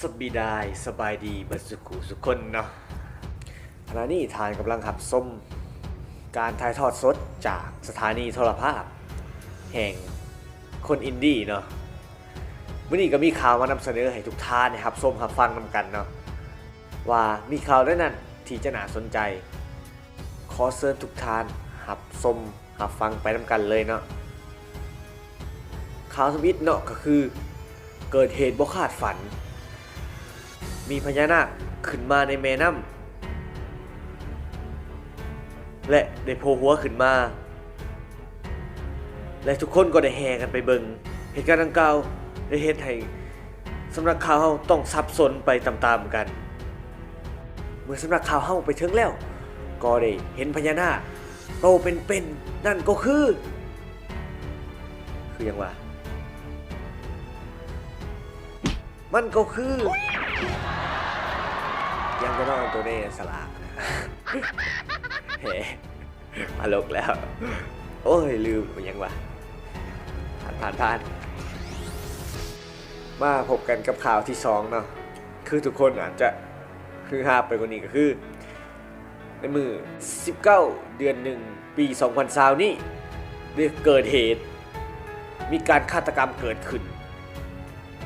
สบีดายสบายดีบัดสุขุสุคนเนาะขณะนี้ทานกำลังขับส้มการถ่ายทอดสดจากสถานีโทรภาพแห่งคนอินดี้เนาะวันนี้ก็มีข่าวมานำเสนอให้ทุกท่านนะครับส้มรับฟังนำกันเนาะว่ามีข่าวได้นั่นที่จะน่าสนใจขอเชิญทุกท่านรับส้มรับฟังไปนำกันเลยเนาะข่าวสมิธเนาะก็คือเกิดเหตุบ่คาดฝันมีพญานาคขึ้นมาในแม่น้ำและได้โผล่หัวขึ้นมาและทุกคนก็ได้แห่กันไปเบิ่งเหตุการณ์ดังกล่าวได้เฮ็ดให้สำนักข่าวเฮาต้องสับสนไปตามๆกันเมื่อสำนักข่าวเฮาไปถึงแล้วก็ได้เห็นพญานาคโตเป็นๆนั่นก็คือหยังวะมันก็คือยังจะต้องเอาตัวนี้สลากเฮ้มาลกแล้วโอ้ยลืมยังวะผ่านมาพบกันกับข่าวที่2เนาะคือทุกคนอาจจะคือฮาไปกว่านี้ก็คือในมือ19เดือน1ปี2020นี้ได้เกิดเหตุมีการฆาตกรรมเกิดขึ้น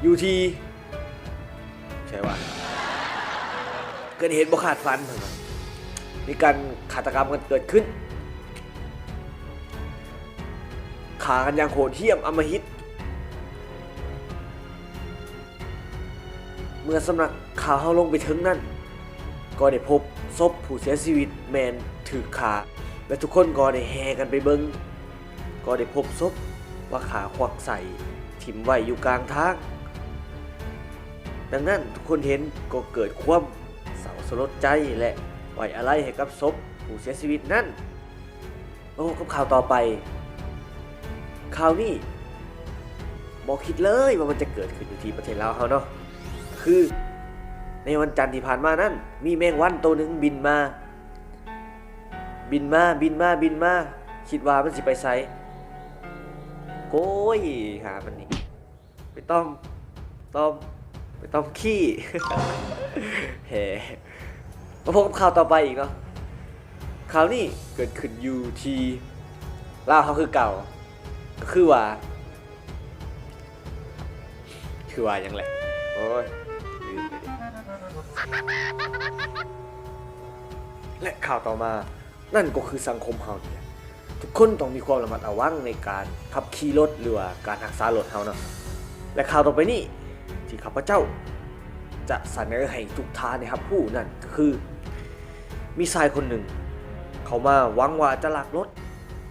อยู่ที่ใช่ว่าเกิดเหตุบ่คาดฝันเหมือนกันมีการฆาตกรรมกันเกิดขึ้นฆ่ากันอย่างโหดเหี้ยมอำมหิตเมื่อสำนักข่าวเฮาลงไปถึงนั่นก็ได้พบศพผู้เสียชีวิตแมนถูกฆ่าและทุกคนก็ได้แห่กันไปเบิ่งก็ได้พบศพว่าขาควักใส่ถิ่มไว้อยู่กลางทางดังนั้นทุกคนเห็นก็เกิดความเศร้าสลดใจและไว้อาลัยให้กับศพผู้เสียชีวิตนั้นมาพบกับข่าวต่อไปข่าวนี้บอกคิดเลยว่ามันจะเกิดขึ้นอยู่ที่ประเทศลาวเฮาเนาะคือในวันจันทร์ที่ผ่านมานั้นมีแมงวันตัวหนึ่งบินมาคิดว่ามันสิไปไสโก้ยหามันนี่ไปต้องขี้ เฮ้มาพบกับข่าวต่อไปอีกเนาะข่าวนี้เกิดขึ้นอยู่ที่ลาวเขาคือเก่าก็คือว่าอย่างไรโอ้ยลืมไปดิและข่าวต่อมานั่นก็คือสังคมเฮาเนี่ยทุกคนต้องมีความระมัดระวังในการขับขี่รถหรือว่าการรักษารถเฮาเนาะและข่าวต่อไปนี้ที่ข้าพเจ้าจะเสนอให้ทุกท่านนะครับผู้นั่นก็คือมีชายคนหนึ่งเขามาหวังว่าจะลักรถ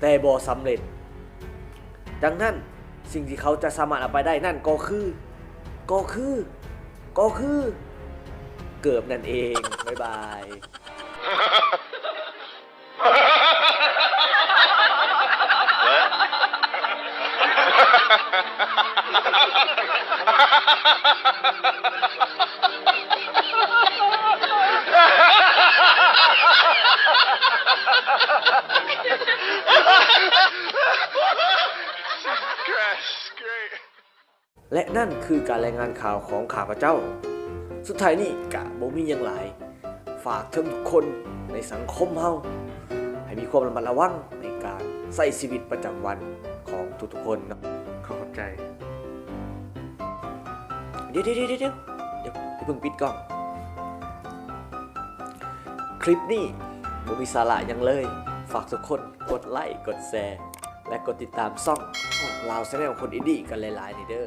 แต่บ่สำเร็จดังนั้นสิ่งที่เขาจะสามารถเอาไปได้นั่นก็คือเกือบนั่นเองบ๊ายบาย และนั่นคือการรายงานข่าวของข้าพเจ้าสุดท้ายนี้กะบ่มีหยังหลายฝากถึงทุกคนในสังคมเฮาให้มีความระมัดระวังในการใช้ชีวิตประจำวันของทุกๆคนนะขอบใจเดี๋ยวเพิ่งปิดกล้องคลิปนี้บ่มีสาระหยังเลยฝากทุกคนกดไลค์กดแชร์และกดติดตามช่องลาวแชนแนลคนอินดี้กันหลายๆนี่เด้อ